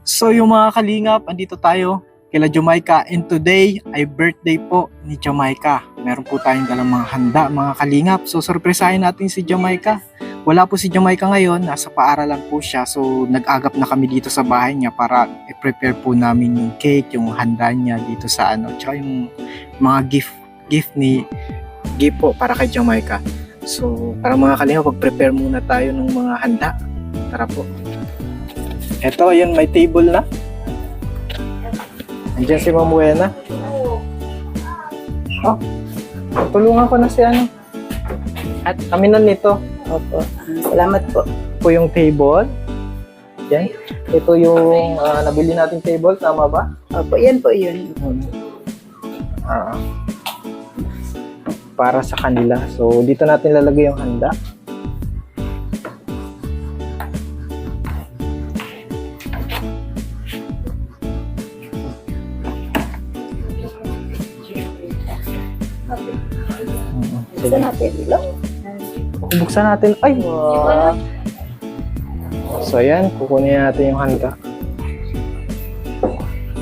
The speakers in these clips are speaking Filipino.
So yung mga kalingap, andito tayo kila Jamaica, and today ay birthday po ni Jamaica. Meron po tayong dalang mga handa, mga kalingap. So surpresahin natin si Jamaica. Wala po si Jamaica ngayon, nasa paaralan po siya. So nag-agap na kami dito sa bahay niya para i-prepare po namin yung cake, yung handa niya dito sa tsaka yung mga gift po para kay Jamaica. So para mga kalingap, pag-prepare muna tayo ng mga handa. Tara po. Eto, yun, may table na. Andiyan si Ma'am Buena. Oh, tulungan ko na si At kami na nito. Opo. Salamat po. Ito yung table. Yan. Ito yung nabili nating table. Tama ba? Opo, yan po yun. Para sa kanila. So, dito natin lalagay yung handa. Buksan natin dito. Buksan natin. Ay! Wow. So, ayan. Kukunin natin yung handa.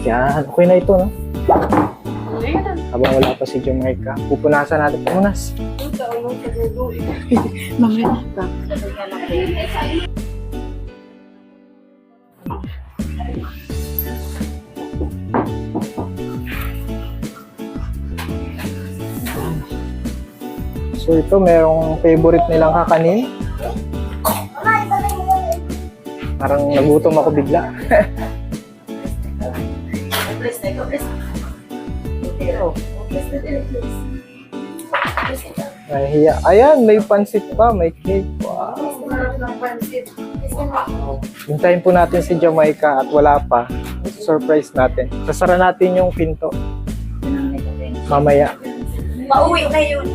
Yan. Okay na ito, no? Habang wala pa si Jamaica, pupunasan natin. Punas. Mamaya na. So ito, merong favorite nilang kakanin. Parang nagutom ako bigla. Nahiya. Ayan, may pansit pa, may cake. Wow. Hintayin po natin si Jamaica at wala pa. Surprise natin. Sasara natin yung pinto. Mamaya. Pauwi na yun.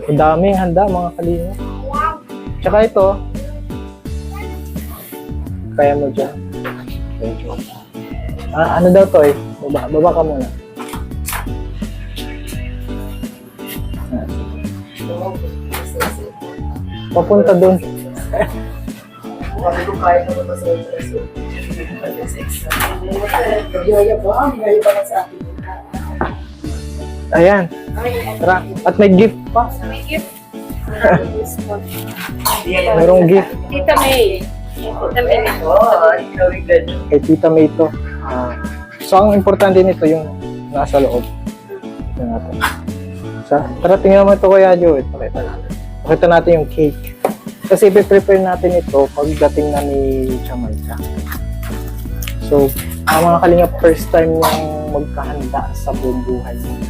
Ang daming handa, mga kalina. Tsaka ito. Kaya mo dyan. Ano daw to eh? Baba ka muna. Papunta dun. Ayan. Tara. At may gift pa. May gift. Mayroong gift. Tita May. Tita May. Kay Tita May ito. So, ang importante nito yung nasa loob. Ito natin. Tara, tingnan mo ito Kuya Joe. Pakita natin yung cake. Kasi i-prepare natin ito pagdating na ni Jamaica. So, ang mga kalingap, first time niyang magkahanda sa buong buhay niya.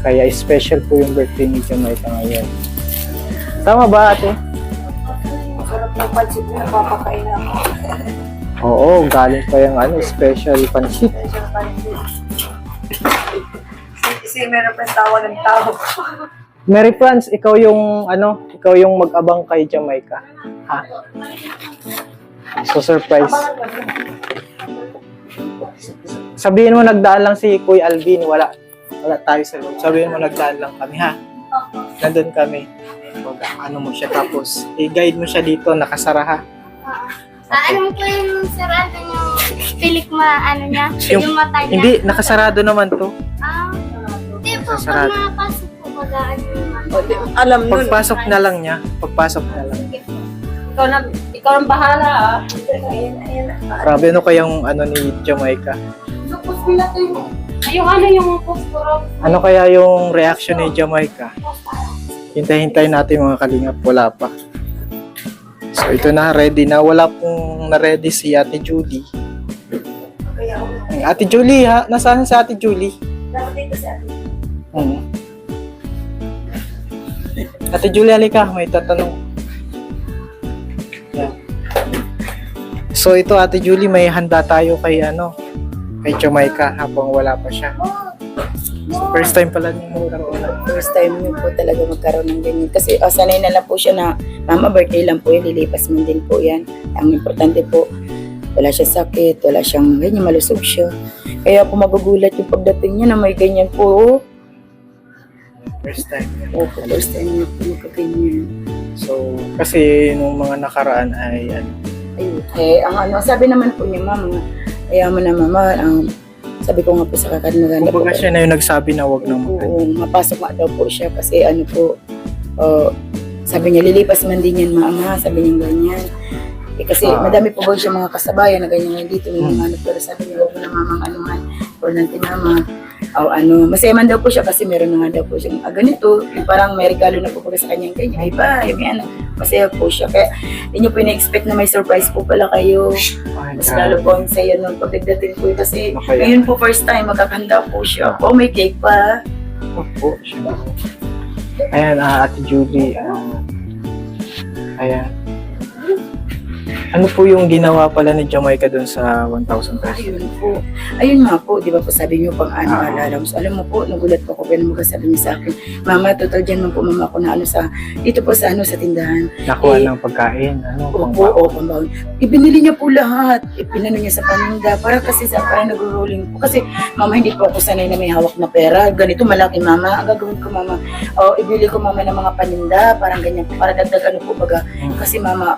Kaya special po yung birthday ni Jamaica ngayon. Tama ba, ate? Masarap ng pansit na papakain ako. Oo, galing pa yung special pansit. Special pansit. Kasi meron pa tawa ng tao. Mary Franz, ikaw yung mag-abang kay Jamaica. Ha? So surprise. Sabihin mo nagdaan lang si Kuya Alvin, wala tayo sa loob. Sabihin mo nagdaan lang kami, ha? Nandun kami. Ano mo siya, tapos i-guide mo siya dito, nakasara, ha? Ano ko yung sarado yung pilik niya? Yung mata niya? Hindi, nakasarado naman to. Hindi po, pag Nakasarado. makapasok po, magaan yung mata. Alam nun. Pagpasok na lang niya. Pagpasok na lang. Ikaw ang bahala ah. Grabe, ano kayang ni Jamaica? Supos nila to yung yung posporo. Ano kaya yung reaction ni Jamaica? Hintay-hintay natin mga kalingap, wala pa. So ito na, ready na. Wala pong na-ready si Ate Julie. Ate Julie, ha? Nasaan si Ate Julie? Dapat dito si Ate. Ate Julie, halika. May tatanong. Yan. So ito, Ate Julie, may handa tayo kay kay Jamaica habang wala pa siya. So, first time pala niyo magkaroon. First time niyo po talaga magkaroon ng ganyan. Kasi sanay na lang po siya na mama birthday lang po yan, lilipas man din po yan. Ang importante po, wala siya sakit, wala siyang ganyan, malusog siya. Kaya po magugulat yung pagdating niya na may ganyan po. First time. Opo, first time niyo po magkaganyan. So, kasi nung mga nakaraan ay ano, Ayun. Ang ano, sabi naman po niya, mama, ayaman na mama, sabi ko nga po sa kakad maganda po. kumbaga siya na yung nagsabi na wag nang maganda. Oo, mapasok nga daw po siya kasi ano po, sabi niya, lilipas man din yan mama, sabi niya ganyan. Kasi madami po ba siya mga kasabayan na ganyan dito, may mga ano, pero sabi niya, wag mo na mamang anuhan, or nanti mama, masaya man daw po siya kasi meron na nga daw po siyang ganito, yung parang may regalo na po pala sa kanya, ganyan, ay ba, yung ano, masaya po siya. Kaya hindi niyo po ina-expect na may surprise po pala kayo. Ay, Mas lalo po ang saya nun pagdagdating po kasi Okay. ngayon po first time magkakanda po siya. Oh, may cake pa. Opo, syempre. Ayan, Ate Julie. Ayan. Ano po yung ginawa pala ni Jamaica dun sa 1,000 pesos? Ayun po. Ayun nga po, di ba po sabi niyo pang ano, alala mo. So, alam mo po, nagulat po ako kaya sabi niya sa akin, mama, total dyan man po mama ako na ano dito po sa sa tindahan. Nakuha ng pagkain. Ano? Opo, pambawon. Ibinili niya po lahat. Ipinano niya sa paninda. Para kasi parang nag-rolling po. Kasi mama, hindi po ako sanay na may hawak na pera. Ganito malaki mama. Ang gagawin ko mama, ibili ko mama ng mga paninda. Parang ganyan po. Para dagdag ano po baga. Kasi mama,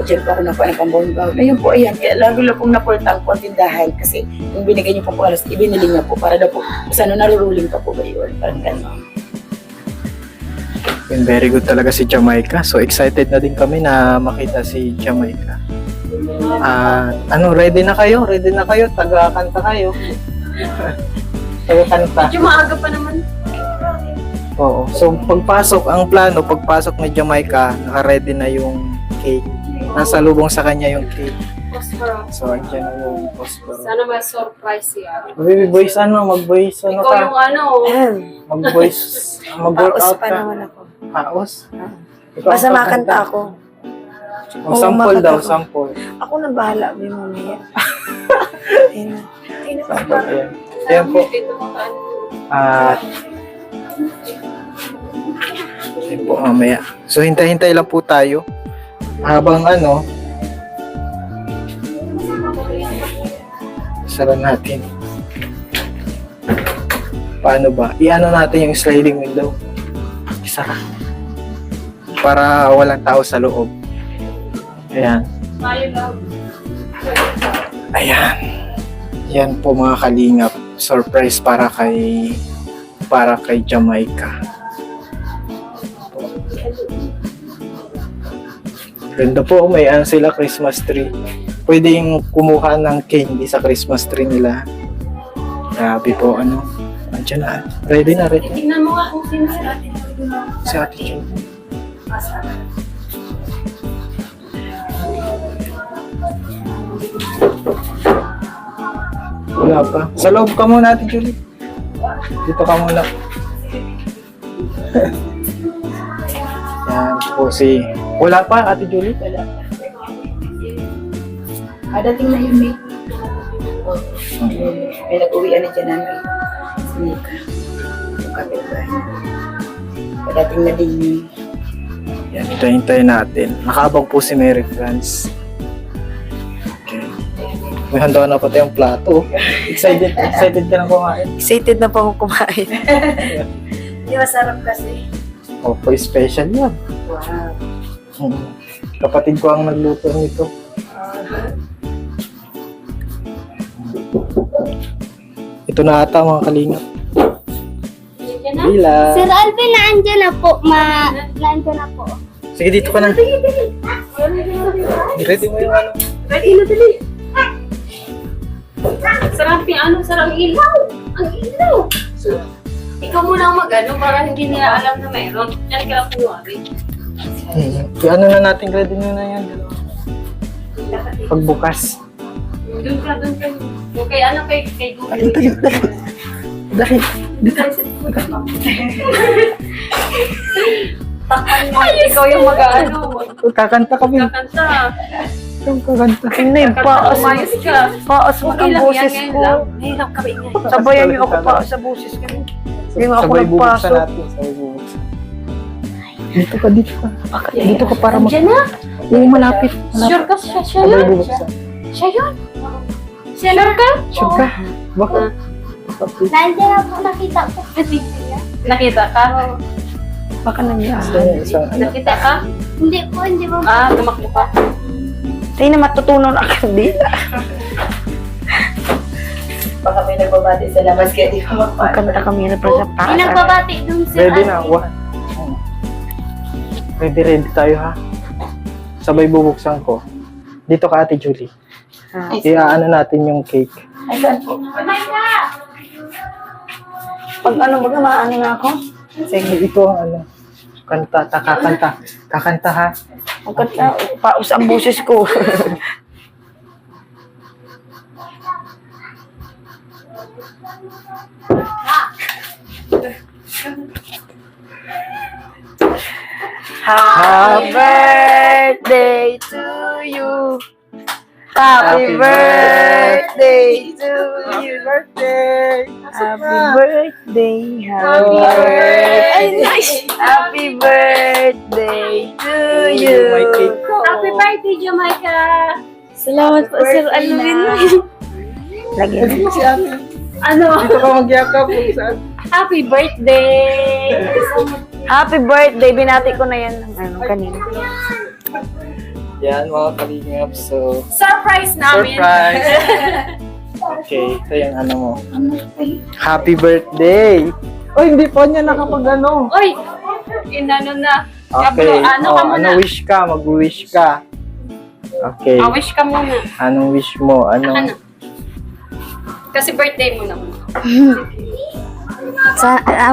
dyan po ako nakuha ng pambawon-bawon. Ngayon po, ayan. Kaya lalo lang pong napultang po ang tindahan. Kasi yung binigay niyo po po, ibinili niya po. Para daw po, sana naruruling pa po ba yun? Parang ganyan. And very good talaga si Jamaica. So excited na din kami na makita si Jamaica. Ready na kayo? Ready na kayo? Taga-kanta kayo? Taga-kanta. Medyo maaga pa naman. Oo. So pagpasok ni Jamaica, naka-ready na yung cake. Nasa lubong sa kanya yung cake. Phosphorus. So andyan na yung phosphorus. Sana may surprise siya. Baby boys, mag-voice, Ikaw ka? yung ano. Mag-voice, mag-workout ka. ako. Paos? Basta makanta ako. O, sample daw, sample. Ako na bahala, may mamaya. Ayun na. Sample, ayan. Ayan po. At ayan po mamaya. So hintay-hintay lang po tayo. Habang sara natin. Paano ba? I-ano natin yung sliding window. Isara. Para walang tao sa loob. Ayan. Ayan. Yan po mga kalingap. Surprise para kay Jamaica. Ganda po, may sila Christmas tree. Pwede yung kumuha ng candy sa Christmas tree nila. Grabe po, andyan na. Ready na, ready. Tingnan mo nga kung sino si Ate. Si Ate Jun. Wala pa. Sa loob ka muna, Ate Julie. Dito ka muna. Yan po si... Wala pa, Ate Julie? Wala. Dating na yun, may. May nag-uwian na dyan namin. Si Nika. Yung kapitbahay. Dating na din yun. Yan, hintayin natin. Nakaabang po si Mary France. Okay. May handa na pati ang plato. Excited ka na kumain. Excited na po ako kumain. Hindi masarap kasi. Opo, special yan. Wow. Kapatid ko ang nagluto nito. Ito na ata mga kalingap. Bila. Sir Alvin, naandyan na po. Naandyan na po. Sige, dito ka na. Ready mo yung Ready na dali. Sarap yung sarap ilaw. Ang ilaw. Ikaw muna ang mag-ano para hindi nila alam na mayroon. Yan ka lang kunwari. Ano na natin, ready nyo na yan. Pagbukas. Doon ka. Okay, kay Google. Dahil. Ikaw yung mag-ano. Kakanta kami. Kakanta. Kakanta. Tingnan, paas. Umayos ka. Paas mo Okay ang lang boses yan, ko. Hirap kami nga. Sabayan niyo ako paas sa boses ko. Hindi nga ako Sabay bubuksan nagpasok. natin. Sabay bubuksan. Dito ka. Dito ka para mag... Diyan na. Oo, malapit. Sure ka siya Sabay yun? bubuksan. Siya yun? Sure ka? Sure ka? Bakit? Naandyan na po, nakita ko. Nakita ka? Baka nangyari. Isang ano. Nakita ka? Hindi po, hindi po. Tumakbo ka. Tayo na matutunan ang kandila. Baka may nagbabati sa labas kaya di ko magpapalala. Magkanta kami na pa sa taas. May nagbabati dun sir. Ready na, one. Ready tayo ha. Sabay bubuksan ko. Dito ka Ate Julie. Iaano natin yung cake. Ay, saan po? Pag ano, baga maano na ako? Sige, ito ang ano. Kakanta ha. Magkanta, paus ang busis ko. Happy birthday to you. Happy birthday to you. Birthday! Happy birthday. Happy birthday. Happy birthday to you. My cake. Happy birthday, Jamaica! Salamat po, Sir Alvin. Lagyan. Si Ate. Ano? Dito ka magyakap. Saan? Happy birthday! Happy birthday. Binati ko na yan ng ano, kanina. Yan mga kalingap. So, Surprise namin! surprise! Okay, ito yung ano mo. Happy birthday! Oh, hindi pa niya nakapag ano. Uy! Inano na. Okay, Ano ka muna? ano wish ka? Mag-wish ka. Okay. Wish ka muna. Anong wish mo? Ano? Kasi birthday mo naman.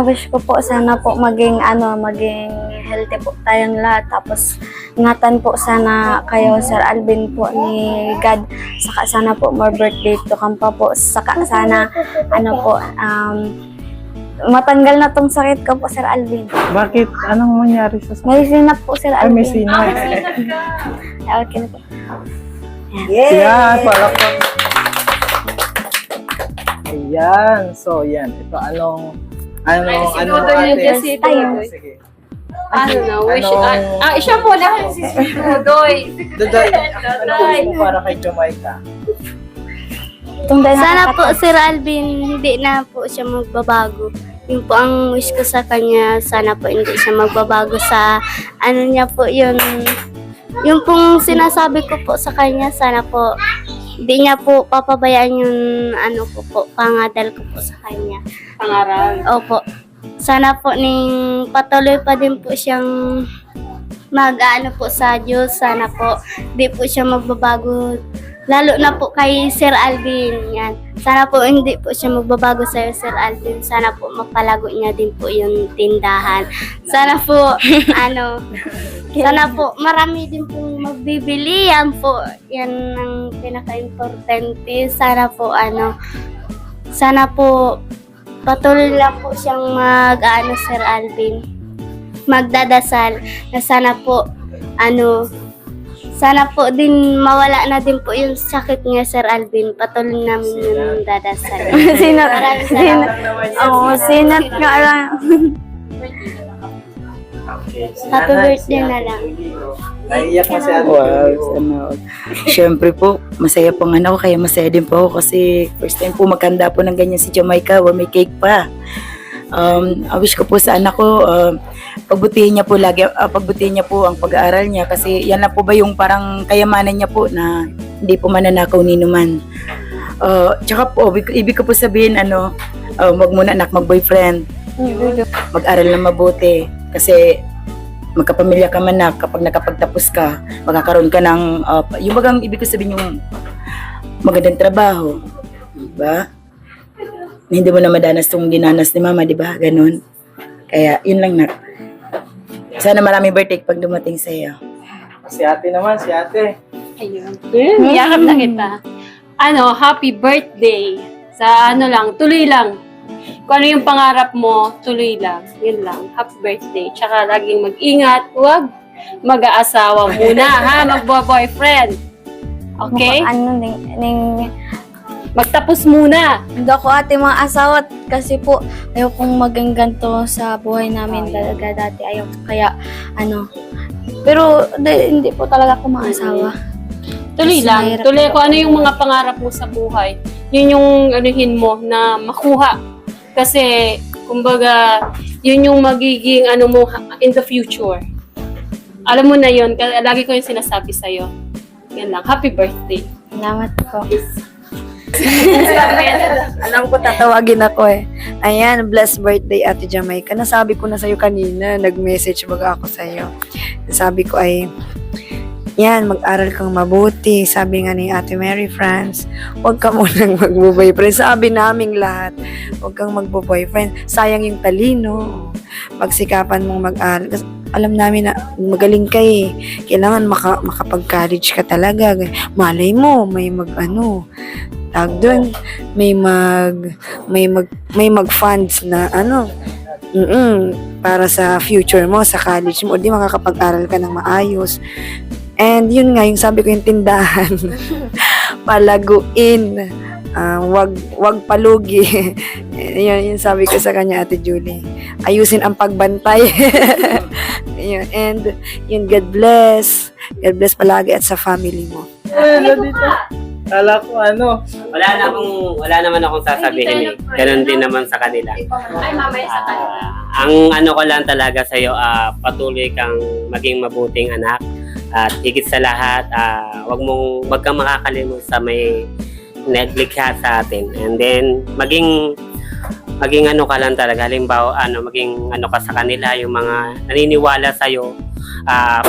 Wish ko po sana po maging healthy po tayong lahat, tapos ingatan po sana kayo Sir Alvin po ni God, saka sana po more birthday to come pa po, saka sana matanggal na tong sakit ko po Sir Alvin. Bakit? Anong mangyari sa sakit? May sinap po Sir Ay, Alvin. may sinap. Okay na po. Yan, palakpak. Ayan. So, yan. Ito, ano Sinudoy ate? niya si Tudoy. Sige. Ano na? Wish. Anong- Siya po na si Tudoy. Dodoy, ano wish mo para kay Jamaica? Sana po Sir Alvin, hindi na po siya magbabago. Yung po ang wish ko sa kanya, sana po hindi siya magbabago sa ano niya po yun. Yung pong sinasabi ko po sa kanya, sana po hindi niya po papabayaan yung ano ko po, pangadal ko po sa kanya. Pangaral. Opo. Sana po ning patuloy pa din po siyang mag-ano po sa Diyos. Sana po hindi po siya magbabago. Lalo na po kay Sir Alvin. Yan. Sana po hindi po siya magbabago sa Sir Alvin. Sana po mapalago niya din po yung tindahan. Sana po sana po marami din pong magbibili. Yan po. Yan ang pinaka-importante. Sana po patuloy lang po siyang Sir Alvin. Magdadasal na sana po sana po din mawala na din po yung sakit niya Sir Alvin. Patuloy namin yung dadasal. Sinat nga lang. Okay. Happy birthday na lang. Naiiyak na si Ate. Wow, sana. Siyempre po, masaya po nga ako, kaya masaya din po ako kasi first time po magkanda po ng ganyan si Jamaica, may cake pa. Wish ko po sa anak ko, pagbutihin niya po ang pag-aaral niya kasi yan lang po ba yung parang kayamanan niya po na hindi po mananakaw ni numan. Tsaka po, ibig ko po sabihin, wag muna anak mag-boyfriend, mag-aral na mabuti kasi magkapamilya ka man na kapag nakapagtapos ka, magkakaroon ka ng, yung bagang ibig ko sabihin yung magandang trabaho. Diba? Hindi mo na madanas itong ginanas ni mama, diba? Ganon. Kaya, yun lang na. Sana maraming birthday pag dumating sa iyo. Si Ate naman, si Ate. Ayun. Yakap na kita. Happy birthday. Sa tuloy lang. Kung ano yung pangarap mo, tuloy lang. Yun lang. Happy birthday. Tsaka laging mag-ingat. Huwag mag-aasawa muna, ha? Magbo-boyfriend. Okay? Magtapos muna. Hindi ako ate mga asawa kasi po ayokong maging ganito sa buhay namin talaga dati. Kaya pero hindi po talaga ako maasawa. Tuloy Kasi lang. mahirap Tuloy kung ano yung mga pangarap mo sa buhay. Yun yung anuhin mo na makuha. Kasi, kumbaga, yun yung magiging ano mo in the future. Alam mo na yun, lagi ko yung sinasabi sa'yo. Yan lang, happy birthday. Salamat po. Alam ko, tatawagin ako eh. Ayan, blessed birthday, Ate Jamaica. Nasabi ko na sa'yo kanina, nag-message baga ako sa'yo. Sabi ko ay, yan, mag-aral kang mabuti. Sabi nga ni Ate Mary France, huwag ka munang magbo-boyfriend. Sabi naming lahat, huwag kang magbo-boyfriend. Sayang yung talino. Pagsikapan mong mag-aral. Kasi alam namin na magaling ka eh. Kailangan makapag-college ka talaga. Malay mo, may tag doon, may mag-funds na para sa future mo, sa college mo, o di makakapag-aral ka ng maayos. And yun nga, yung sabi ko yung tindahan, palaguin, wag palugi. Yun sabi ko sa kanya, Ate Julie. Ayusin ang pagbantay. Yun, and yun, God bless. God bless palagi at sa family mo. Dito. Kala ko Wala naman akong sasabihin eh. Ganon din naman sa kanila. Ay, mamaya sa kanila. Ang ano ko lang talaga sa'yo, patuloy kang maging mabuting anak. At higit sa lahat, wag kang makakalimot sa may naglikha sa atin. And then, maging ano ka lang talaga. Halimbawa, maging ano ka sa kanila, yung mga naniniwala sa'yo.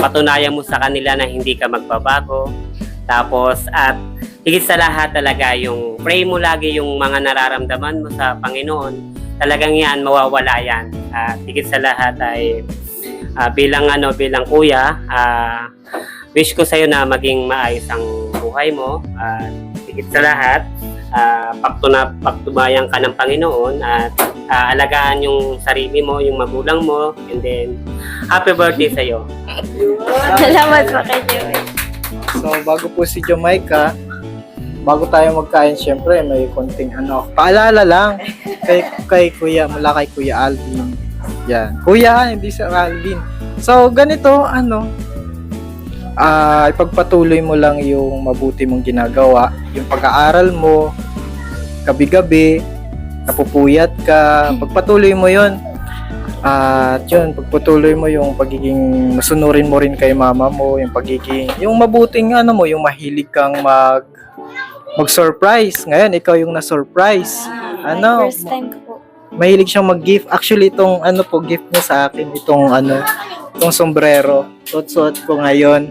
Patunayan mo sa kanila na hindi ka magbabago. Tapos, at higit sa lahat talaga, yung pray mo lagi yung mga nararamdaman mo sa Panginoon. Talagang yan, mawawala yan. At higit sa lahat ay bilang kuya, wish ko sa'yo na maging maayos ang buhay mo. At higit sa lahat, pagtubayan ka ng Panginoon at alagaan yung sarili mo, yung magulang mo. And then, happy birthday sa'yo. Salamat po kay Joey. So, bago po si Jamaica, bago tayo magkain, syempre, may konting paalala lang kay Kuya, mula kay Kuya Alvin. Yan. Kuya, hindi si Alvin. So, ganito, ipagpatuloy mo lang yung mabuti mong ginagawa, yung pag-aaral mo, gabi-gabi, napupuyat ka, pagpatuloy mo yon. At yun, pagpatuloy mo yung pagiging masunurin mo rin kay mama mo, yung pagiging, yung mabuting yung mahilig kang mag-surprise. Ngayon, ikaw yung na-surprise. First time ko po. Mahilig siyang mag-gift. Actually, itong gift niya sa akin, itong sombrero. Suot-suot ko ngayon.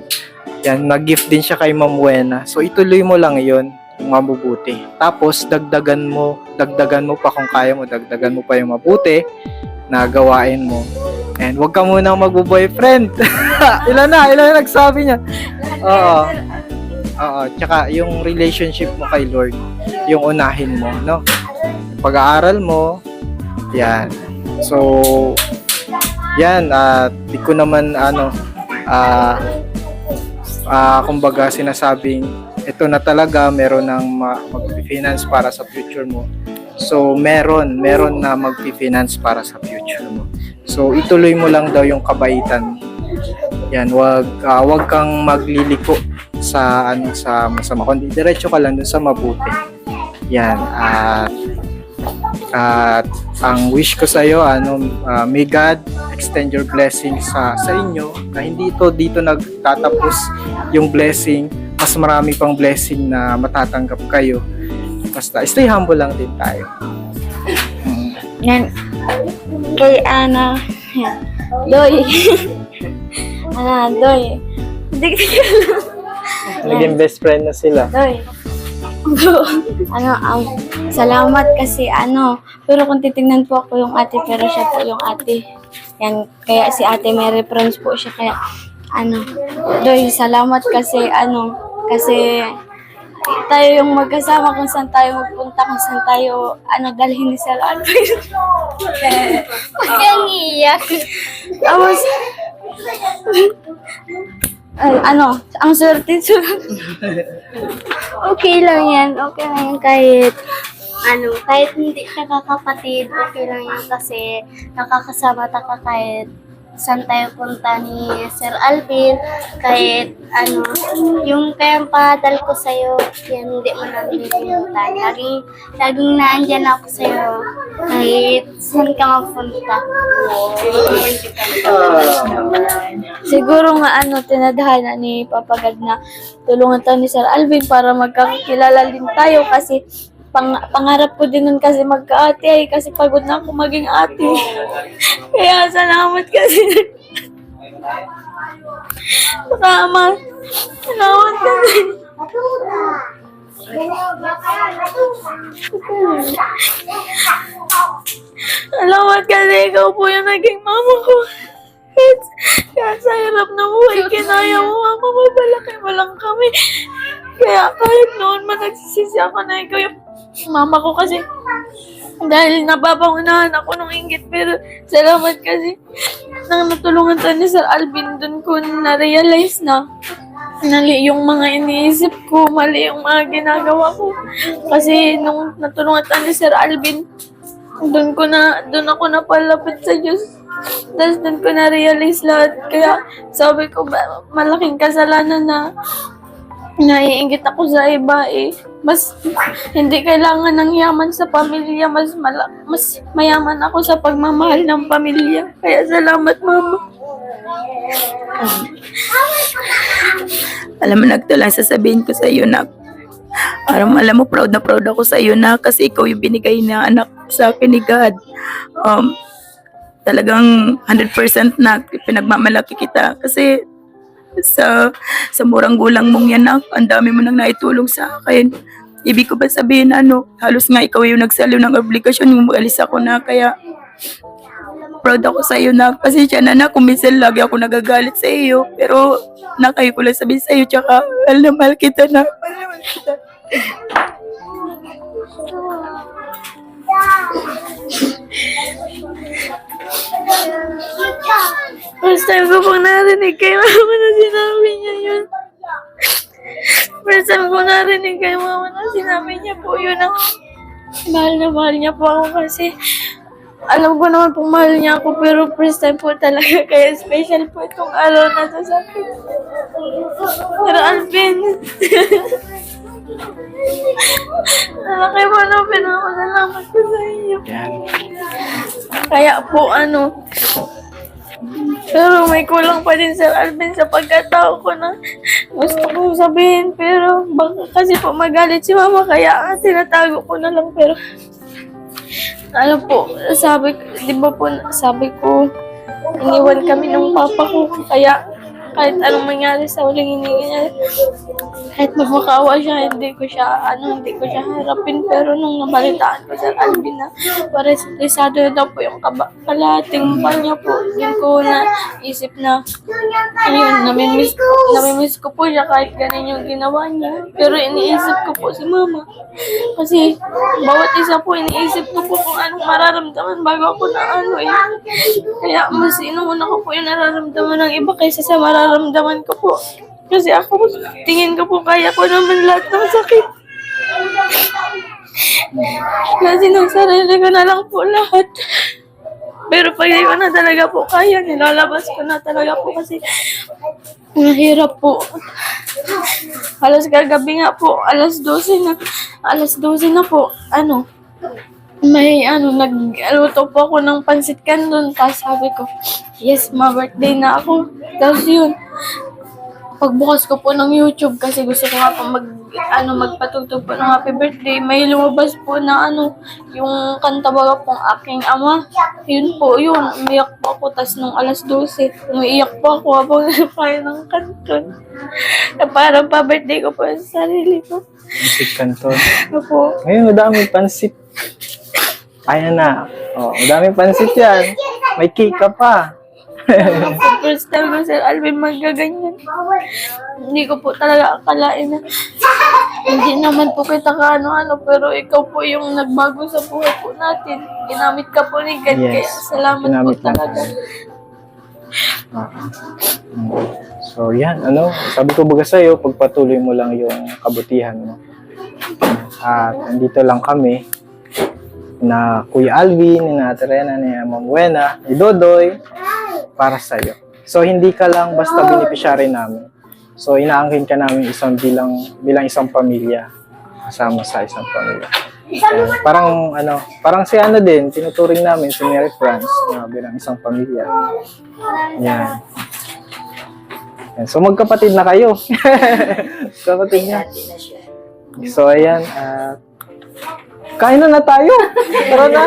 Yan, nag-gift din siya kay Ma'am Buena. So, ituloy mo lang yon, yung mabubuti. Tapos, dagdagan mo pa kung kaya mo, dagdagan mo pa yung mabuti na gawain mo. And wag ka muna magbo-boyfriend. Ilan na nagsabi niya. Oo. Tsaka yung relationship mo kay Lord, yung unahin mo, no? Pag-aaral mo, yan. So, yan, di ko naman kumbaga sinasabing ito na talaga, meron ng mag-finance para sa future mo. So, meron na mag-finance para sa future mo. So, ituloy mo lang daw yung kabaitan. Yan, wag kang magliliko sa masama, kundi diretso ka lang dun sa mabuti. Yan, at ang wish ko sa iyo, may God extend your blessings sa inyo, na hindi dito nagtatapos yung blessing, mas marami pang blessing na matatanggap kayo. Basta, stay humble lang din tayo. Yan. Kay Ana. Yan. Doy. Doy. Naging best friend na sila. Doy. Salamat kasi pero kung titingnan po ako yung ate, pero siya po yung ate. Yan, kaya si ate may reference po siya, kaya Doy, salamat kasi kasi tayo yung magkasama kung saan tayo magpunta, kung saan tayo dalhin ni Sir Alvin. Ang iyak. Tapos ang swerte. Okay lang yan. Okay lang yan Kahit hindi ka kakapatid, okay lang yan kasi nakakasama ka kahit saan tayo punta ni Sir Alvin, kahit ano, yung kayang padal ko sa'yo, yan hindi mo na nililimutan. Laging naandyan ako sa'yo, kahit saan ka magpunta. Siguro nga tinadhana ni Papa God na tulungan tayo ni Sir Alvin para magkakilala din tayo kasi pangarap ko din nun kasi magka-ate ay kasi pagod na ako maging ate. Kaya salamat kasi. Salamat. Salamat kasi. Salamat kasi ikaw po yung naging mama ko. Kaya sa hirap na buhay, kinaya mo ako, mabalaki mo lang kami. Kaya kahit noon nagsisisi ako na ikaw yung mama ko kasi dahil nababangunahan ako ng inggit, pero salamat kasi nang natulungan tayo ni Sir Alvin, dun ko na-realize na mali yung mga iniisip ko, mali yung mga ginagawa ko. Kasi nung natulungan tayo ni Sir Alvin, dun ako napalapit sa Diyos. Tapos dun ko na-realize lahat. Kaya sabi ko, malaking kasalanan na naiingit ako sa iba eh. Mas hindi kailangan ng yaman sa pamilya. Mas mayaman ako sa pagmamahal ng pamilya. Kaya salamat, Mama. Alam mo, nagtulang sasabihin ko sa iyo na alam mo, proud na proud ako sa iyo na kasi ikaw yung binigay na anak sa akin ni God. Talagang 100% na pinagmamalaki kita kasi sa murang gulang mong yan, ang dami mo nang naitulong sa akin. Ibig ko ba sabihin halos nga ikaw yung nagsaliw ng obligasyon yung mag-alis ako na, kaya proud ako sa iyo na. Pasensya na kung minsan lagi ako nagagalit sa iyo, pero nakayo ko lang sabihin sa iyo, tsaka mahal na mahal kita na. Mahal na mahal kita. First time ko pong narinig kay Mama na sinabi niya yun. First time ko narinig kay Mama na sinabi niya po yun na mahal niya po ako kasi alam ko naman pong mahal niya ako, pero first time po talaga, kaya special po itong araw na to sa akin. Pero Alvin, malaki po pinapasalamat ko sa inyo. Yan. Kaya po pero may kulang pa din Sir Alvin sa pagkatao ko na gusto ko sabihin, pero baka kasi po magalit si Mama, kaya tinatago ko na lang. Pero po, sabi ko, iniwan kami ng papa ko, kaya kahit anong mangyari sa huling hininga niya, kahit magmakaawa siya, hindi ko siya harapin. Pero nung nabalitaan ko sa Alvin na paresado daw po yung kalahating pa niya po, yun ko na isip na, ayun, namimiss ko po siya kahit ganun yung ginawa niya. Pero iniisip ko po si Mama. Kasi bawat isa po, iniisip ko po kung anong mararamdaman bago ako na Kaya mas inuuna ko po yung nararamdaman ng iba kaysa sa mararamdaman ko po. Kasi ako, tingin ko po kaya ko naman lahat ng sakit. Kasi nung sarili ko na lang po lahat. Pero pag di ko na talaga po kaya, nilalabas ko na talaga po kasi mahirap po. Halos kagabi nga po, alas 12 na po, may nagluto po ako ng pansit canton. Tapos sabi ko, yes, birthday na ako. Tapos yun, pagbukas ko po ng YouTube kasi gusto ko nga po magpatugtog po ng happy birthday, may lumabas po na yung kanta baga pong Aking Ama. Yun po, umiyak po ako. Tas nung alas 12, umiiyak po ako habang nakain ng kanton. Parang pa-birthday ko po sa sarili ko. Pansit Canton. Opo. Ngayon, madami pansit. Kaya na. Madami pansit yan. May cake ka pa. First time ko Sir Alvin magaganyan. Hindi ko po talaga akalain na hindi naman po kita pero ikaw po yung nagbago sa buhay po natin. Ginamit ka po ni God, kaya salamat ginamit po talaga. So yan, sabi ko baga sa'yo, pagpatuloy mo lang yung kabutihan mo. At nandito lang kami na Kuya Alvin, ni Ate Rena, ni Ma'am Wena, ni Dodoy, para sa'yo. So, hindi ka lang basta beneficiary namin. So, inaangkin ka namin bilang isang pamilya. Kasama sa isang pamilya. Ayan. Parang si ano din, tinuturing namin si Mary France bilang isang pamilya. Yan. Yan. So, magkapatid na kayo. Kapatid niya. Dati na siya. So, ayan. Kain na tayo. Tara na.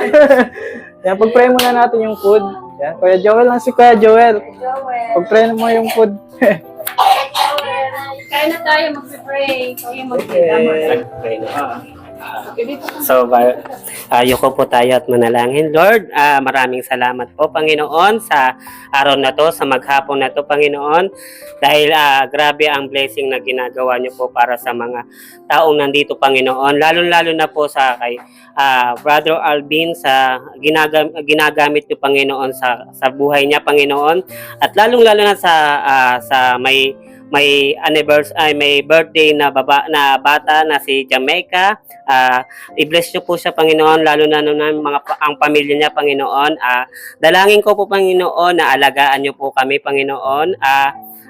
Yan, pag-pray muna natin yung food. Yan, Kuya Joel lang si Kuya Joel. Pag-pray mo yung food. Kaya na tayo mag-pray. Kaya Okay. So, yuko po tayo at manalangin. Lord, maraming salamat po, Panginoon, sa araw na to, sa maghapon na to, Panginoon. Dahil grabe ang blessing na ginagawa niyo po para sa mga taong nandito, Panginoon. Lalo-lalo na po sa kay Brother Alvin, sa ginagamit niyo, Panginoon, sa buhay niya, Panginoon. At lalong-lalo na sa may anniversary, may birthday na bata na si Jamaica. I-bless niyo po siya, Panginoon, lalo na ang pamilya niya, Panginoon. Dalangin ko po, Panginoon, na alagaan niyo po kami, Panginoon.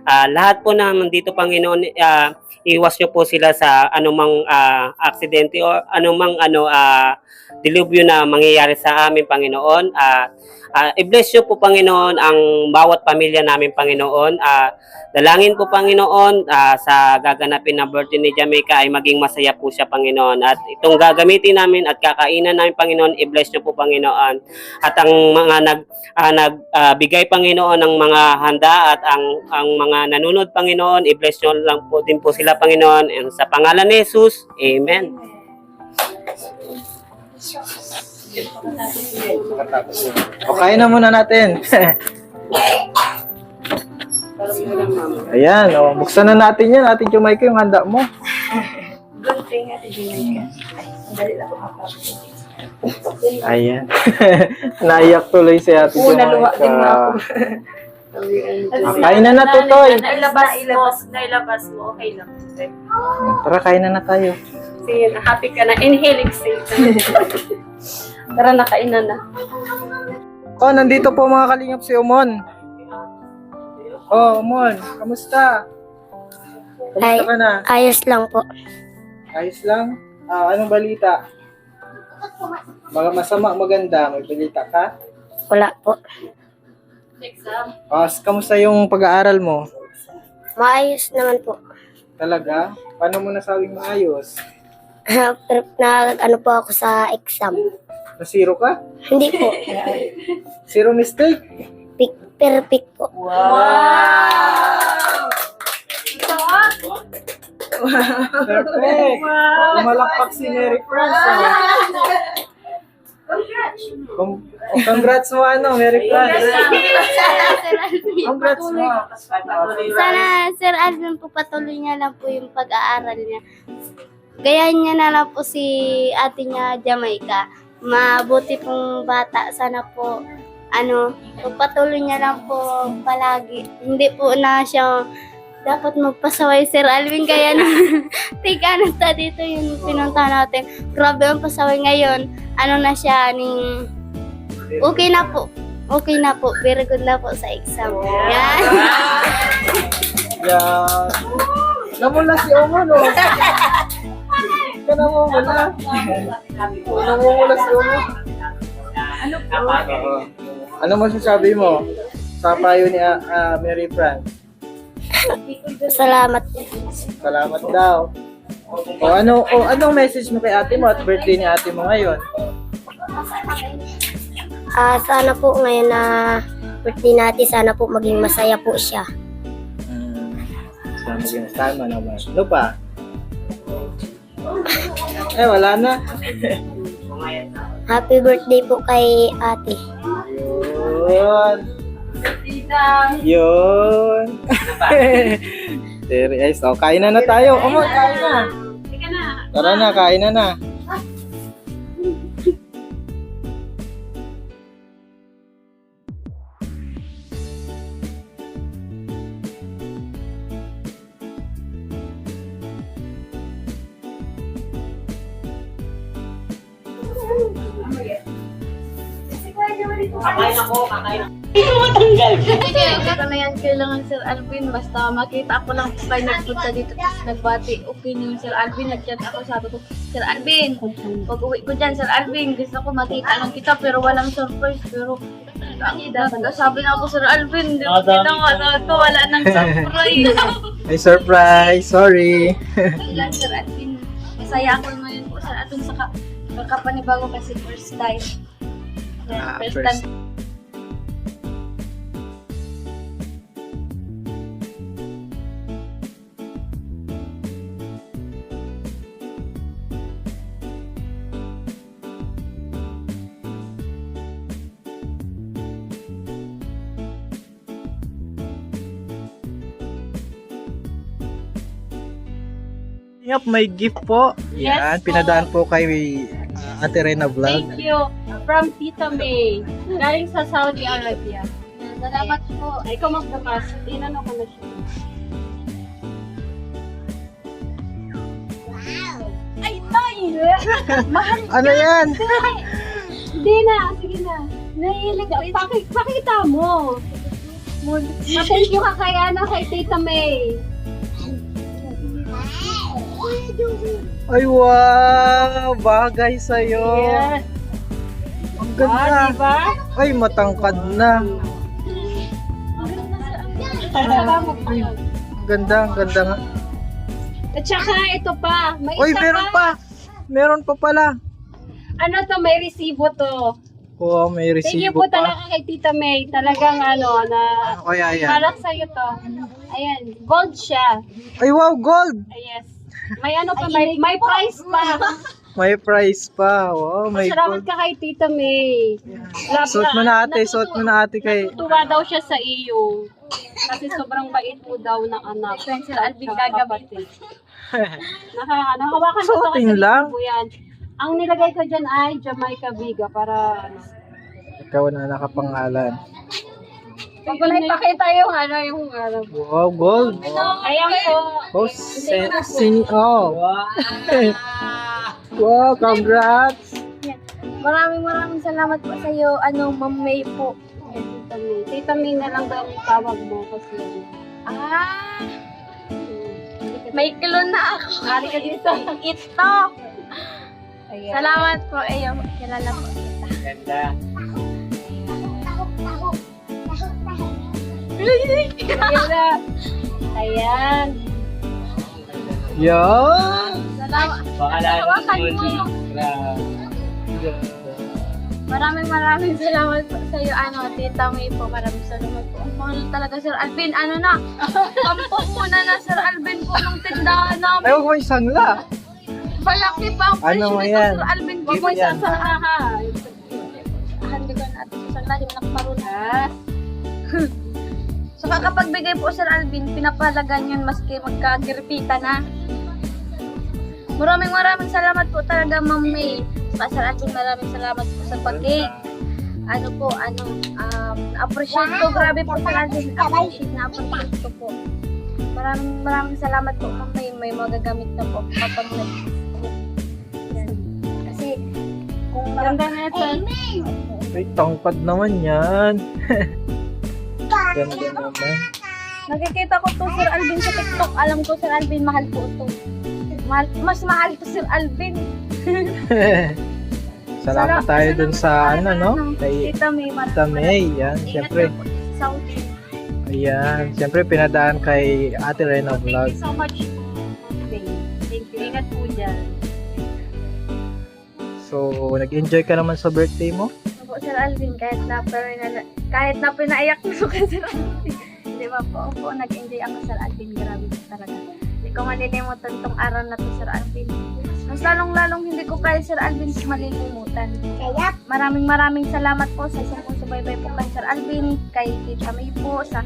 Lahat po na nandito, Panginoon, iwas niyo po sila sa anumang aksidente o anumang dilubyo na mangyayari sa amin, Panginoon. I-bless niyo po, Panginoon, ang bawat pamilya namin, Panginoon. Dalangin po, Panginoon, sa gaganapin na birthday ni Jamaica ay maging masaya po siya, Panginoon. At itong gagamitin namin at kakainan namin, Panginoon, i-bless niyo po, Panginoon. At ang mga nagbigay, Panginoon, ng mga handa at ang mga nanunod, Panginoon, i-bless niyo lang po din po sila, Panginoon. And sa pangalan ni Jesus, Amen. O, kain na muna natin. Ayan, buksan na natin yan. Ate Jamaica, yung handa mo. Good thing, Ate Jamaica. Dali lang ako. Ayan. Naiyak tuloy si Ate Jamaica. Naluwa din na ako. Kain na Totoy. Nailabas mo, okay lang. Tara, kain na tayo. Sige, happy ka na. Inhale, exhale. Tara, nakainan na. Nandito po mga kalingap si Umon. Umon, kamusta? Kamusta ka na? Ayos lang po. Ayos lang? Anong balita? Mga masama, maganda. May balita ka? Wala po. Exam. Kamusta yung pag-aaral mo? Maayos naman po. Talaga? Paano mo nasabing maayos? Ano po ako sa exam. Na zero ka? Hindi po. Zero mistake? Perfect po. Perfect! Lumalakpak si Mary France. Congrats mo, Mary France. Congrats mo. Sana Sir Alvin po patuloy niya lang po yung pag-aaral niya. Gayahin niya na lang po si ate niya Jamaica. Mabuti pong bata. Sana po pagpatuloy niya lang po palagi. Hindi po na siya dapat magpasaway Sir Alvin kaya na tika na ta dito yung pinunta natin. Grabe ang pasaway ngayon. Na siya okay na po. Okay na po. Very good na po sa exam. Yan. Yan. Namula si Omo, no? Ka namumula. Namumula si Omo. Ano masasabi mo sa payo ni Mary France? Salamat. Salamat daw. Anong message mo kay ate mo at birthday ni ate mo ngayon? Sana po ngayon na birthday natin, sana po maging masaya po siya. Sana maging tama naman. Ano pa? Wala na. Happy birthday po kay ate. Yun. Yun. Very nice. Kain na tayo. Kain na. Tara na, kain na. Kakain ako, kakain ako. Hindi ko na yan kailangan, Sir Alvin. Basta makita ako lang po kayo nagpunta dito tapos nagbati. Okay na yung Sir Alvin. Nag-chat ako, sabi ko, Sir Alvin, pag uwi ko dyan, Sir Alvin, gusto ko makita lang kita pero walang surprise. Pero sabi na ako, Sir Alvin, hindi ko kita nga to, wala nang surprise. May surprise. Sorry. Kailan, Sir Alvin, masaya ako ngayon po, Sir Alvin, sa kakapanibago kasi first time. First first. time. Yep, may gift po. Yes Yan, po. pinadaan po kay Ate Rena Vlog. Thank you. From Tita May. Galing sa Saudi Arabia. Salamat po. Ay, ikaw magbukas. Tinanong ko na siya. Ay, tay! Ano yan? Hindi na. Sige na. Nahilig. Pakita mo. Ma-thank you ka kay Tita May. Ay, wow! Bagay sa'yo. Yes. Ang ganda. Diba? Ay, matangkad na. Salamat po. Ang ganda nga. At saka ito pa. May Uy, isa meron pa. Meron pa pala. Ano to? May resibo to. Oh, may Thank you resibo po pa. talaga kay Tita May. Talagang ano, na Ano kaya yan? para sa'yo to. Ayan, gold siya. Ay, wow, gold! Ay, yes. May ano pa, may price pa. May price pa. Wow, may Salamat gold. ka kay Tita May. Suot mo na ate, suot mo na ate kay... Tuwa daw siya sa iyo. Kasi sobrang bait mo daw ng anak. Sir Alvin, gagamitin. Nakahawakan ko to Suotin kasi lang. resibo yan. Ang nilagay ko dyan ay Jamaica Biga para Ikaw na nakapangalan. pag wala ipakita yung ano. Wow, gold. Ayan po. Oh, oh. Wow, congrats. Maraming salamat po sa iyo, Ma'am May po. Tita May. Tita May na lang daw ang tawag mo kasi Ah, may kilon na ako. Ari ka dito. Ito. Ayan. Salamat po, ayo. Kilala po kita. Ganda. Ayan na. Ayan. Yan. Salamat. Baka lalo Hawakan mo. Maraming salamat po sa iyo, Tita May po. Maraming salamat po. Ang mahal talaga, Sir Alvin. Kampo muna na, Sir Alvin po ng tindahan Ay, namin. huwag mo isangla. Malaki pa ang Ano presyo mo nito, yan? Sir Alvin. Huwag mo Sa Ha. handi ko natin sa sanla, di mo nakaparunat. Ah. Saka kapag bigay po, Sir Alvin, pinapalagan yun maski magkagirpita na. Maraming salamat po talaga, Ma'am May. Sir Alvin, maraming salamat po sa pag-cake. Appreciate ko. Grabe po, Sir Alvin. Appreciate ko po. Maraming salamat po, Ma'am May. May magagamit na po kapag yan. Kasi, kung Ganda na ito. Ay, tangkad naman yan. Ganda naman. nakikita ko to, Sir Alvin, sa TikTok. Alam ko, Sir Alvin, mahal po ito. Mas mahal to, Sir Alvin. Salamat tayo dun sa ano, no? Kay Tita May, Tita May. Yan, Ingat siyempre. po sa Saudi. Ayan, siyempre pinadaan kay Ate Rena Thank Vlog. you so much. Thank you. Ingat po dyan. So, nag-enjoy ka naman sa birthday mo? Opo, Sir Alvin, kahit na pinaiyak mo ka, Sir Alvin. Di ba po, opo, nag-enjoy ako, Sir Alvin. Grabe po talaga. Hindi ko malilimutan tong araw na to, Sir Alvin. Mas lalong hindi ko kaya, Sir Alvin, malilimutan. Maraming salamat po sa isang subaybay po kay Sir Alvin, kay Tita May po, sa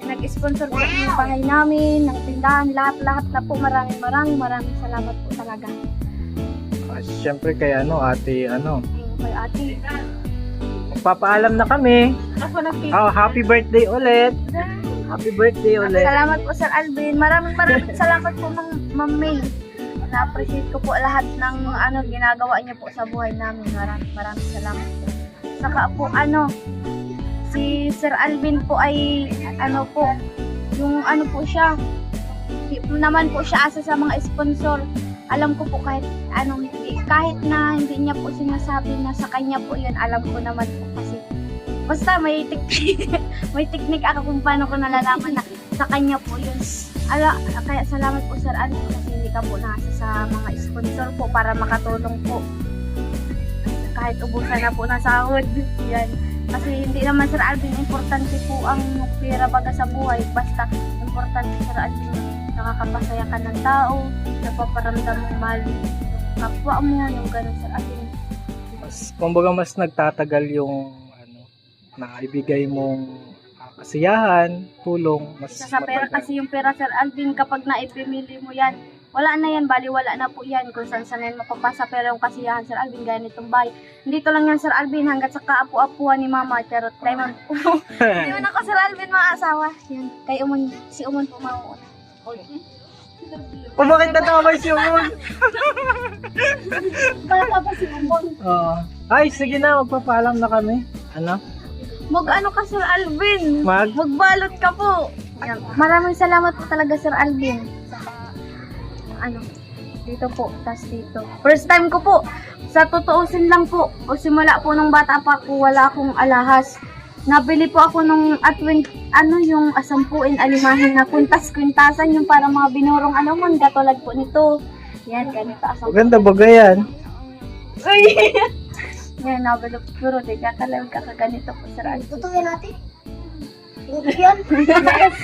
nag-sponsor po ng bahay namin, ng tindahan, lahat na po. Maraming salamat po talaga. Siyempre kay ate, Kay ate. magpapaalam na kami. Ako na Oh, happy birthday ulit. Happy birthday ulit. Salamat po, Sir Alvin. Maraming salamat po, Ma'am May. Na-appreciate ko po lahat ng ginagawa niyo po sa buhay namin. Maraming salamat po. Saka po, Si Sir Alvin po ay ano po, yung ano po siya, di po naman po siya asa sa mga sponsor. Alam ko po kahit kahit na hindi niya po sinasabi na sa kanya po yun, alam ko naman po kasi basta may may technique ako kung paano ko nalalaman na sa kanya po yun. Kaya salamat po Sir Alvin kasi hindi ka po nasa sa mga sponsor po para makatulong po. Kahit ubusan na po ng sahod. Yan. Kasi hindi naman Sir Alvin, importante po ang pera baga sa buhay. Basta importante Sir Alvin, nakakapasaya ka ng tao, napaparamdam mo mahal yung kapwa mo, yung ganun Sir Alvin. Kumbaga mas nagtatagal yung na ibigay mong kasiyahan, tulong, mas Isa sa pera matagal. kasi yung pera Sir Alvin, kapag naipimili mo yan, wala na yan, baliwala na po yan kung saan yan mapapasa. Pero yung kasiyahan Sir Alvin, ganitong bahay. Dito lang yan Sir Alvin, hanggat sa kaapu-apuan ni Mama, charot tayo man po. Hindi man ako Sir Alvin maasawa. Yan, kay si Umon po mauuna. O bakit natamay si Umon? Bata pa si Umon. Ay, sige na, magpapaalam na kami. Ano? Mag-ano ka Sir Alvin? Mag? Magbalot ka po. Yan. Maraming salamat po talaga Sir Alvin. Dito po, tas dito. First time ko po. Sa totoosin lang po. O simula po nung bata pa ako, wala akong alahas. Nabili po ako nung yung asampuin alimahin na kwintas-kwintasan yung para mga binurong katulad po nito. Yan, ganito asampuin. Maganda ba yan? Uy! Yan, nabili po. Pero di kakaganito po Sir Alvin. Tutungin natin. Yan. Yes.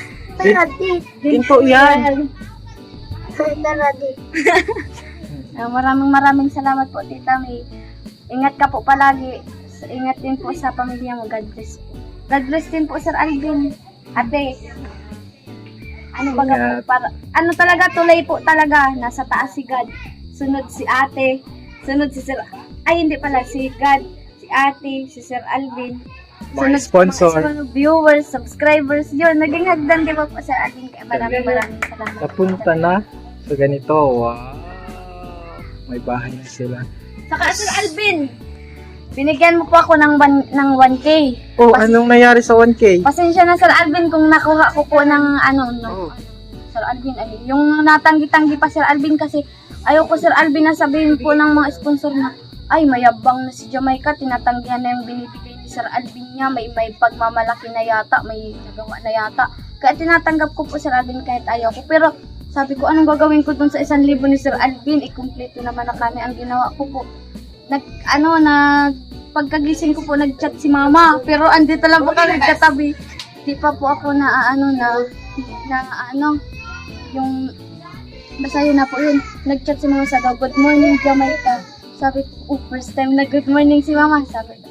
Ginto yan. Maraming salamat po Tita May. Ingat ka po palagi. Ingat din po sa pamilya mo. God bless po. God bless din po Sir Alvin. Ate. Talaga tuloy po talaga. Nasa taas si God. Sunod si ate. Sunod si Sir. Ay hindi pala. Si God. Si ate. Si Sir Alvin. Mga sponsor. Mga viewers, subscribers. Yun. Naging hagdan di ba po Sir Alvin. Kaya maraming salamat. Napunta na sa ganito. Wow. May bahay na sila. Saka Sir Alvin, binigyan mo po ako ng 1K. Oh, anong nangyari sa 1K? Pasensya na Sir Alvin kung nakuha ko po ng Sir Alvin, yung natanggi-tanggi pa Sir Alvin kasi ayoko Sir Alvin na sabihin po ng mga sponsor na ay mayabang na si Jamaica, tinatanggihan na yung binibigay ni Sir Alvin niya, may pagmamalaki na yata, may nagawa na yata. Kaya tinatanggap ko po Sir Alvin kahit ayaw ko. Pero sabi ko, anong gagawin ko dun sa 1,000 ni Sir Alvin? I-complete naman na kami. Ang ginawa ko po, pagkagising ko po, nag-chat si Mama. Pero andito lang po kami katabi. Di pa po ako yung, basta yun na po yun. Nag-chat si Mama sa daw, good morning Jamaica. Sabi ko, first time na good morning si Mama. Sabi ko,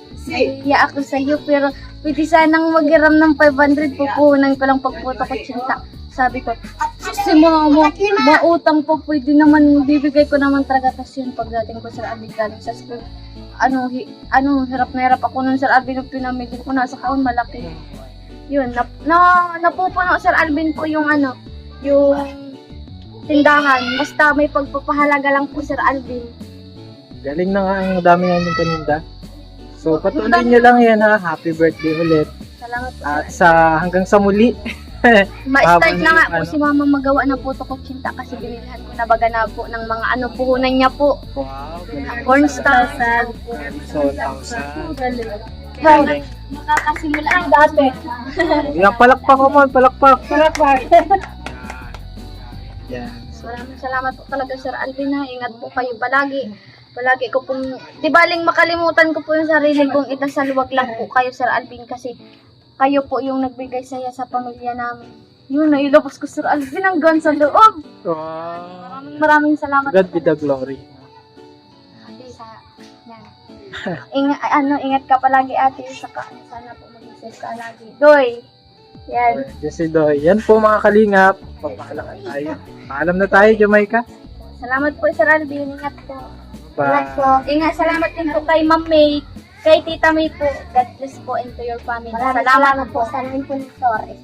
iya ako sa iyo, pero pwede sanang mag-iram ng 500, pupunan ko lang pagputo ko tsinta. Sabi ko, si Mama, mautang po, pwede naman, bibigay ko naman talaga. Tapos yun, pagdating ko Sir Alvin galing sa school, hirap na hirap ako nun Sir Alvin, nung pinamigil ko nasa kaon, malaki. Yun, napupuno Sir Alvin po yung yung tindahan. Basta may pagpapahalaga lang po Sir Alvin. Galing na nga ang dami nga yung paninda. So, patuloy nyo lang yan ha. Happy birthday ulit. Salamat po. At hanggang sa muli. Ma-start na nga po ano? si Mama magawa ng puto ko tsinta kasi binilhan ko na baga na po ng mga puhunan niya po. Wow. Cornstarch. So, 1,000. Galing. Makakasimula ang dati. Yan, palakpak ko man. Palakpak. Yan. So, Maraming salamat po talaga Sir Alvin ha. Ingat po kayo palagi. Palagi ko pong, di baling makalimutan ko po yung sarili kong itasaluwag lang po kayo Sir Alvin kasi kayo po yung nagbigay saya sa pamilya namin. Yun, nailabas ko Sir Alvin hanggang sa loob. wow. Maraming salamat. God be the glory. Ate, ingat ka palagi ate. Saka, sana po mag-safe ka lagi. Doy. Yan. Yes, Doy. Yan po mga kalingap. Papaalam tayo. Paalam na tayo, Jamaica. Salamat po Sir Alvin. Ingat po. Bye. Ingat, salamat din po kay Ma'am May. Kay Tita May po. God bless po and to your family. Salamat po sa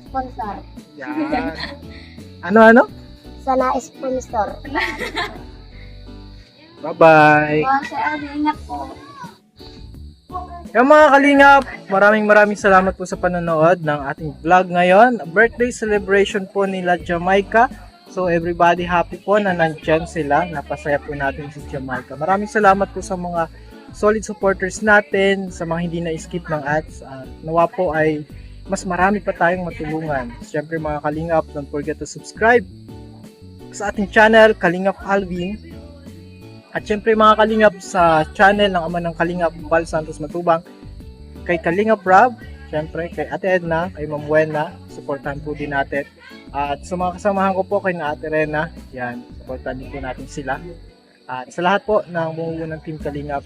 sponsor. Yan. Ano? Sana sponsor. Bye-bye. Sir Alvin, ingat po. Yung mga kalingap, maraming salamat po sa panonood ng ating vlog ngayon. Birthday celebration po nila Jamaica. So everybody happy po na nandyan sila. Napasaya po natin si Jamaica. Maraming salamat po sa mga solid supporters natin, sa mga hindi na-skip ng ads. Nawa po ay mas marami pa tayong matulungan. Siyempre mga kalingap, don't forget to subscribe sa ating channel, Kalingap Alvin. At siyempre mga kalingap, sa channel ng ama ng Kalingap, Val Santos Matubang, kay Kalingap Rob, siyempre kay Ate Edna, kay Ma'am Buena, supportahan po din natin. At sa mga kasamahan ko po kay na Ate Rena, yan, supportahan din po natin sila. At sa lahat po ng bumubuo ng Team Kalingap,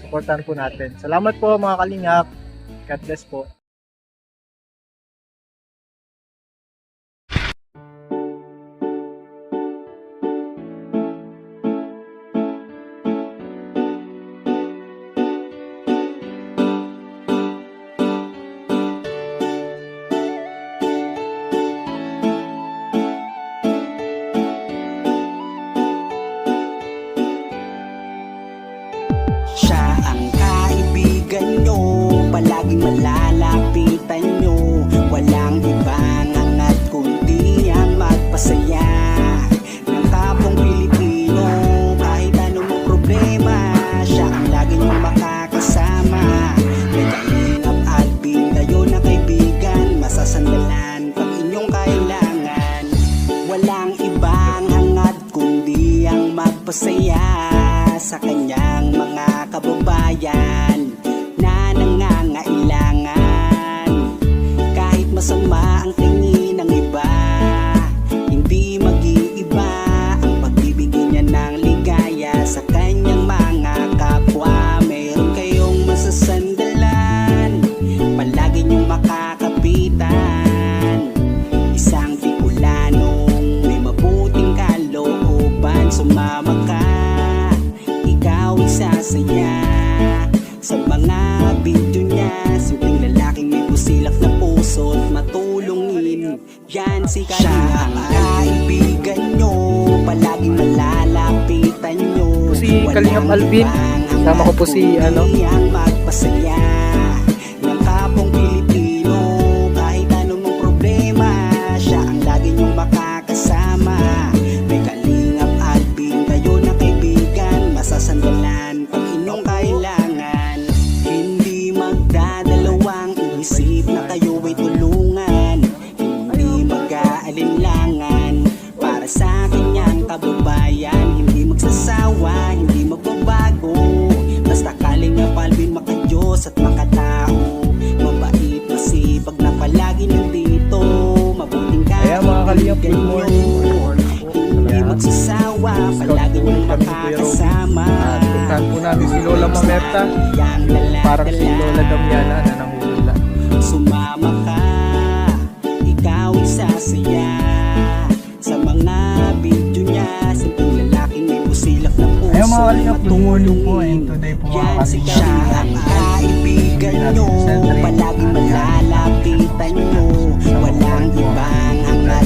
supportahan po natin. Salamat po mga kalingap. God bless po. Siya ang kaibigan nyo, palaging malalapitan nyo. Walang ibang angat kundi ang magpasaya ng kapong Pilipino. Kahit anong problema, siya ang lagi nyo makakasama. May Kalingap Alvin, kayo na kaibigan, masasandalan pag inyong kailangan. Walang ibang hangat kundi ang magpasaya sa kanyang mga kababayan na nangangailangan. Kahit masama ang tingin ng iba, hindi mag-iiba ang pagbibigay niya ng ligaya sa kanyang mga kapwa. Meron kayong masasandalan, palagi niyong makakapitan. Isang Bicolanong may mabuting kalooban, sumama ka, ikaw isasaya sa mga video niya. Simpleng lalaking may busilak na puso't matulungin, yan si Kalingap. Siya ang kaibigan nyo, palaging malalapitan nyo. Si Kalingap Alvin, kasama ko po si ang magpasaya ng kapong Pilipino. Kahit anong problema, siya ang lagi nyong makakasama. May Kalingap Alvin, kayo na kaibigan, masasandalan pag inyong kailangan. Hindi magdadalawang isip na kayo ay tulungan. Hindi mag-aalinlangan para sa kanyang kababayan. Hindi magsasawa, hindi magbabago. Basta Kalingap Alvin, makadiyos at makatao. Mabait, masipag na palagi nandito. Mabuting Kaya mga kalingap, good kaibigan morning. nyo. Hindi magsasawa, palagi niyong makakasama. At puntahan po namin si Lola Mamerta. Parang si Lola Damiana na nangungula. Sumama ka, ikaw isasaya sa mga video niya. Simpleng lalaking may busilak na puso. Ayun mga kalingap, good morning po. And today po mga Yan si kalingap, siya ang kaibigan nyo, palaging malalapitan nyo. Walang ibang hangat